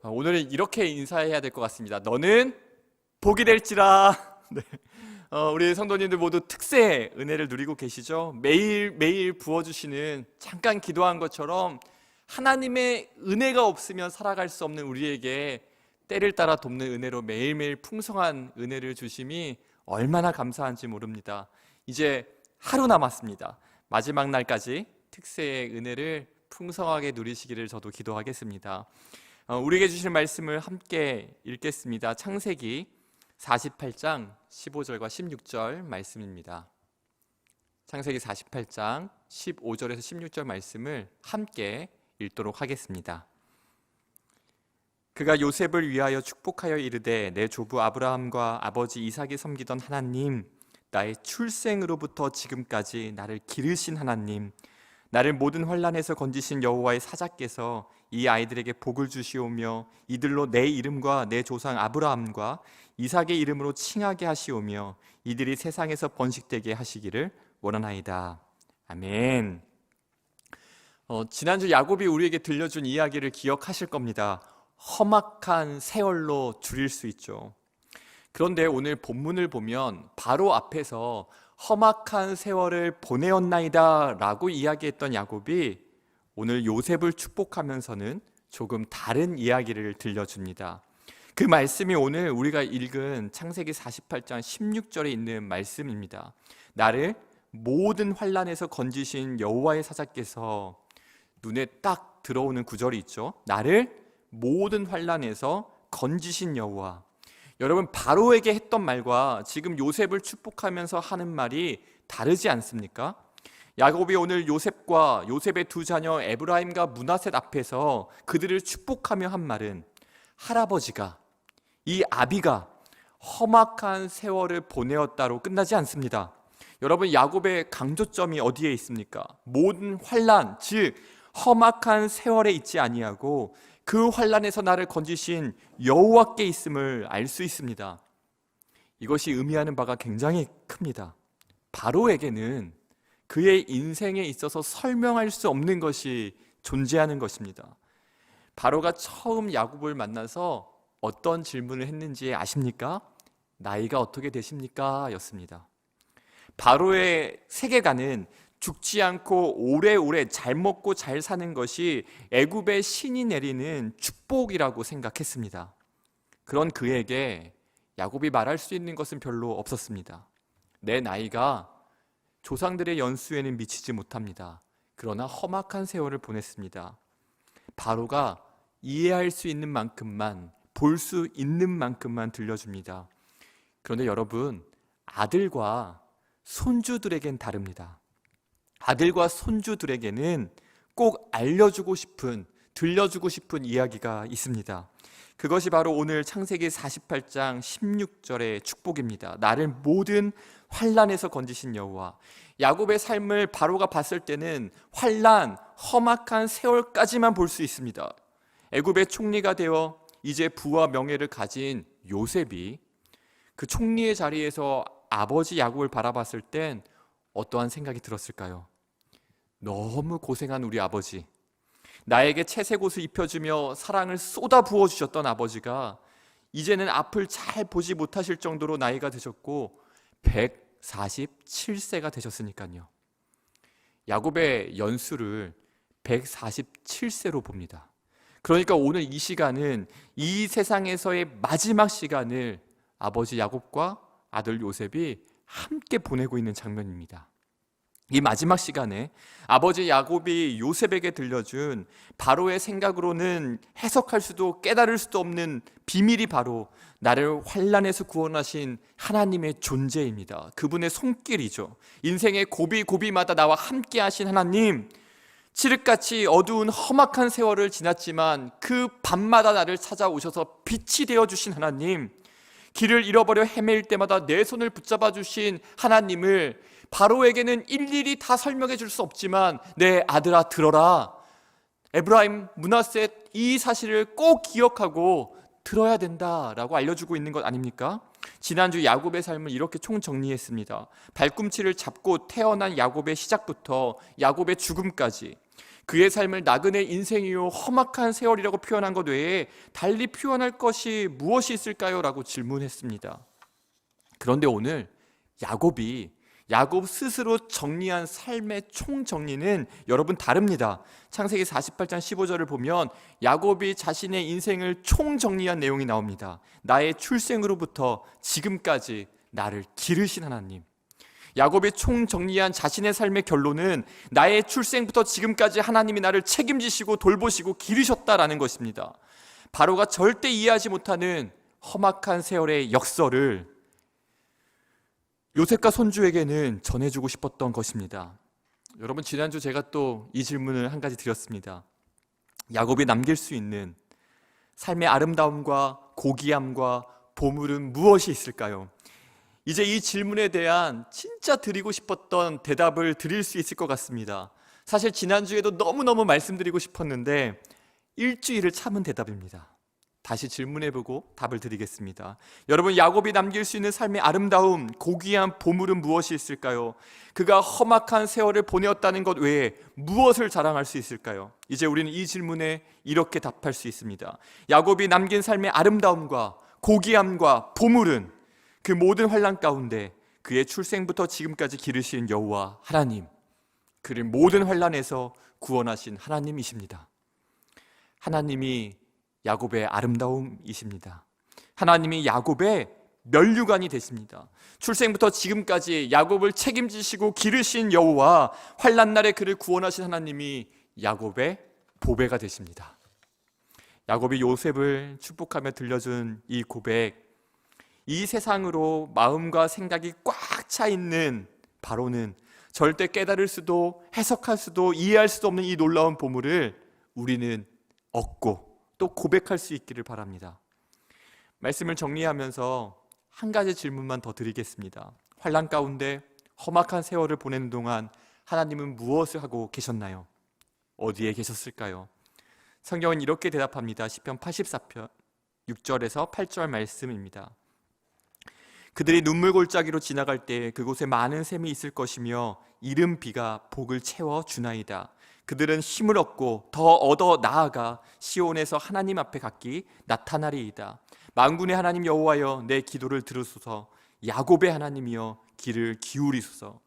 오늘은 이렇게 인사해야 될 것 같습니다. 너는 복이 될지라. 네. 우리 성도님들 모두 특세의 은혜를 누리고 계시죠? 매일 부어주시는, 잠깐 기도한 것처럼 하나님의 은혜가 없으면 살아갈 수 없는 우리에게 때를 따라 돕는 은혜로 매일매일 풍성한 은혜를 주심이 얼마나 감사한지 모릅니다. 이제 하루 남았습니다. 마지막 날까지 특세의 은혜를 풍성하게 누리시기를 저도 기도하겠습니다. 우리에게 주신 말씀을 함께 읽겠습니다. 창세기 48장 15절과 16절 말씀입니다. 창세기 48장 15절에서 16절 말씀을 함께 읽도록 하겠습니다. 그가 요셉을 위하여 축복하여 이르되 내 조부 아브라함과 아버지 이삭이 섬기던 하나님, 나의 출생으로부터 지금까지 나를 기르신 하나님, 나를 모든 환난에서 건지신 여호와의 사자께서 이 아이들에게 복을 주시오며 이들로 내 이름과 내 조상 아브라함과 이삭의 이름으로 칭하게 하시오며 이들이 세상에서 번식되게 하시기를 원하나이다. 아멘. 지난주 야곱이 우리에게 들려준 이야기를 기억하실 겁니다. 험악한 세월로 줄일 수 있죠. 그런데 오늘 본문을 보면 바로 앞에서 험악한 세월을 보내었나이다 라고 이야기했던 야곱이 오늘 요셉을 축복하면서는 조금 다른 이야기를 들려줍니다. 그 말씀이 오늘 우리가 읽은 창세기 48장 16절에 있는 말씀입니다. 나를 모든 환난에서 건지신 여호와의 사자께서, 눈에 딱 들어오는 구절이 있죠. 나를 모든 환난에서 건지신 여호와. 여러분, 바로에게 했던 말과 지금 요셉을 축복하면서 하는 말이 다르지 않습니까? 야곱이 오늘 요셉과 요셉의 두 자녀 에브라임과 므낫셋 앞에서 그들을 축복하며 한 말은 할아버지가, 이 아비가 험악한 세월을 보내었다로 끝나지 않습니다. 여러분, 야곱의 강조점이 어디에 있습니까? 모든 환난, 즉 험악한 세월에 있지 아니하고 그 환난에서 나를 건지신 여호와께 있음을 알 수 있습니다. 이것이 의미하는 바가 굉장히 큽니다. 바로에게는 그의 인생에 있어서 설명할 수 없는 것이 존재하는 것입니다. 바로가 처음 야곱을 만나서 어떤 질문을 했는지 아십니까? 나이가 어떻게 되십니까? 였습니다. 바로의 세계관은 죽지 않고 오래오래 잘 먹고 잘 사는 것이 애굽의 신이 내리는 축복이라고 생각했습니다. 그런 그에게 야곱이 말할 수 있는 것은 별로 없었습니다. 내 나이가 조상들의 연수에는 미치지 못합니다. 그러나 험악한 세월을 보냈습니다. 바로가 이해할 수 있는 만큼만, 볼 수 있는 만큼만 들려줍니다. 그런데 여러분, 아들과 손주들에겐 다릅니다. 아들과 손주들에게는 꼭 알려주고 싶은, 들려주고 싶은 이야기가 있습니다. 그것이 바로 오늘 창세기 48장 16절의 축복입니다. 나를 모든 환난에서 건지신 여호와. 야곱의 삶을 바로가 봤을 때는 환난, 험악한 세월까지만 볼 수 있습니다. 애굽의 총리가 되어 이제 부와 명예를 가진 요셉이 그 총리의 자리에서 아버지 야곱을 바라봤을 땐 어떠한 생각이 들었을까요? 너무 고생한 우리 아버지, 나에게 채색 옷을 입혀주며 사랑을 쏟아 부어주셨던 아버지가 이제는 앞을 잘 보지 못하실 정도로 나이가 드셨고 147세가 되셨으니까요. 야곱의 연수를 147세로 봅니다. 그러니까 오늘 이 시간은 이 세상에서의 마지막 시간을 아버지 야곱과 아들 요셉이 함께 보내고 있는 장면입니다. 이 마지막 시간에 아버지 야곱이 요셉에게 들려준 바로의 생각으로는 해석할 수도 깨달을 수도 없는 비밀이 바로 나를 환난에서 구원하신 하나님의 존재입니다. 그분의 손길이죠. 인생의 고비고비마다 나와 함께 하신 하나님, 칠흑같이 어두운 험악한 세월을 지났지만 그 밤마다 나를 찾아오셔서 빛이 되어주신 하나님, 길을 잃어버려 헤매일 때마다 내 손을 붙잡아 주신 하나님을 바로에게는 일일이 다 설명해 줄 수 없지만 내 아들아 들어라, 에브라임, 므낫셋, 이 사실을 꼭 기억하고 들어야 된다라고 알려주고 있는 것 아닙니까? 지난주 야곱의 삶을 이렇게 총정리했습니다. 발꿈치를 잡고 태어난 야곱의 시작부터 야곱의 죽음까지, 그의 삶을 나그네 인생이요 험악한 세월이라고 표현한 것 외에 달리 표현할 것이 무엇이 있을까요? 라고 질문했습니다. 그런데 오늘 야곱 스스로 정리한 삶의 총정리는 여러분 다릅니다. 창세기 48장 15절을 보면 야곱이 자신의 인생을 총정리한 내용이 나옵니다. 나의 출생으로부터 지금까지 나를 기르신 하나님. 야곱이 총정리한 자신의 삶의 결론은 나의 출생부터 지금까지 하나님이 나를 책임지시고 돌보시고 기르셨다라는 것입니다. 바로가 절대 이해하지 못하는 험악한 세월의 역설을 요셉과 손주에게는 전해주고 싶었던 것입니다. 여러분, 지난주 제가 또 이 질문을 한 가지 드렸습니다. 야곱이 남길 수 있는 삶의 아름다움과 고귀함과 보물은 무엇이 있을까요? 이제 이 질문에 대한 진짜 드리고 싶었던 대답을 드릴 수 있을 것 같습니다. 사실 지난주에도 너무너무 말씀드리고 싶었는데 일주일을 참은 대답입니다. 다시 질문해보고 답을 드리겠습니다. 여러분, 야곱이 남길 수 있는 삶의 아름다움, 고귀한 보물은 무엇이 있을까요? 그가 험악한 세월을 보내었다는 것 외에 무엇을 자랑할 수 있을까요? 이제 우리는 이 질문에 이렇게 답할 수 있습니다. 야곱이 남긴 삶의 아름다움과 고귀함과 보물은 그 모든 환난 가운데 그의 출생부터 지금까지 기르신 여호와 하나님, 그를 모든 환난에서 구원하신 하나님이십니다. 하나님이 야곱의 아름다움이십니다. 하나님이 야곱의 면류관이 되십니다. 출생부터 지금까지 야곱을 책임지시고 기르신 여호와, 환난 날에 그를 구원하신 하나님이 야곱의 보배가 되십니다. 야곱이 요셉을 축복하며 들려준 이 고백, 이 세상으로 마음과 생각이 꽉 차 있는 바로는 절대 깨달을 수도 해석할 수도 이해할 수도 없는 이 놀라운 보물을 우리는 얻고 또 고백할 수 있기를 바랍니다. 말씀을 정리하면서 한 가지 질문만 더 드리겠습니다. 환난 가운데 험악한 세월을 보내는 동안 하나님은 무엇을 하고 계셨나요? 어디에 계셨을까요? 성경은 이렇게 대답합니다. 시편 84편 6절에서 8절 말씀입니다. 그들이 눈물 골짜기로 지나갈 때 그곳에 많은 샘이 있을 것이며 이른 비가 복을 채워 주나이다. 그들은 힘을 얻고 더 얻어 나아가 시온에서 하나님 앞에 갔기 나타나리이다. 만군의 하나님 여호와여, 내 기도를 들으소서. 야곱의 하나님이여, 귀를 기울이소서.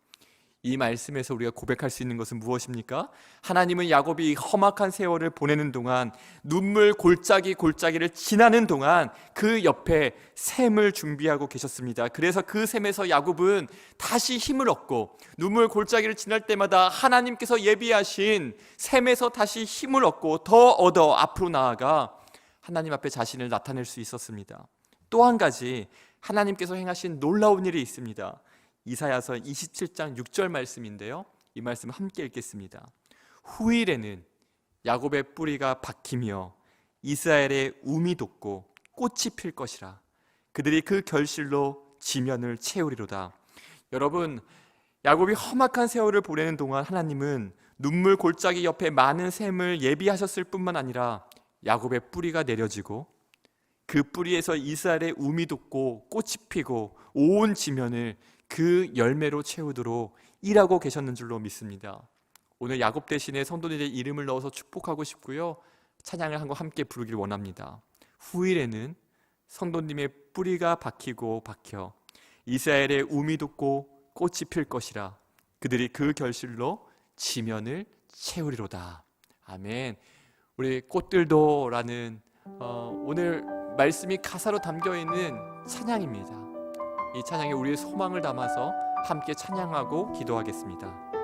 이 말씀에서 우리가 고백할 수 있는 것은 무엇입니까? 하나님은 야곱이 험악한 세월을 보내는 동안, 눈물 골짜기를 지나는 동안 그 옆에 샘을 준비하고 계셨습니다. 그래서 그 샘에서 야곱은 다시 힘을 얻고, 눈물 골짜기를 지날 때마다 하나님께서 예비하신 샘에서 다시 힘을 얻고 더 얻어 앞으로 나아가 하나님 앞에 자신을 나타낼 수 있었습니다. 또 한 가지 하나님께서 행하신 놀라운 일이 있습니다. 이사야서 27장 6절 말씀인데요, 이 말씀 함께 읽겠습니다. 후일에는 야곱의 뿌리가 박히며 이스라엘의 움이 돋고 꽃이 필 것이라. 그들이 그 결실로 지면을 채우리로다. 여러분, 야곱이 험악한 세월을 보내는 동안 하나님은 눈물 골짜기 옆에 많은 샘을 예비하셨을 뿐만 아니라 야곱의 뿌리가 내려지고 그 뿌리에서 이스라엘의 움이 돋고 꽃이 피고 온 지면을 그 열매로 채우도록 일하고 계셨는 줄로 믿습니다. 오늘 야곱 대신에 성도님의 이름을 넣어서 축복하고 싶고요, 찬양을 한 거 함께 부르기를 원합니다. 후일에는 성도님의 뿌리가 박히고 박혀 이스라엘의 움이 돋고 꽃이 필 것이라. 그들이 그 결실로 지면을 채우리로다. 아멘. 우리 꽃들도라는 오늘 말씀이 가사로 담겨있는 찬양입니다. 이 찬양에 우리의 소망을 담아서 함께 찬양하고 기도하겠습니다.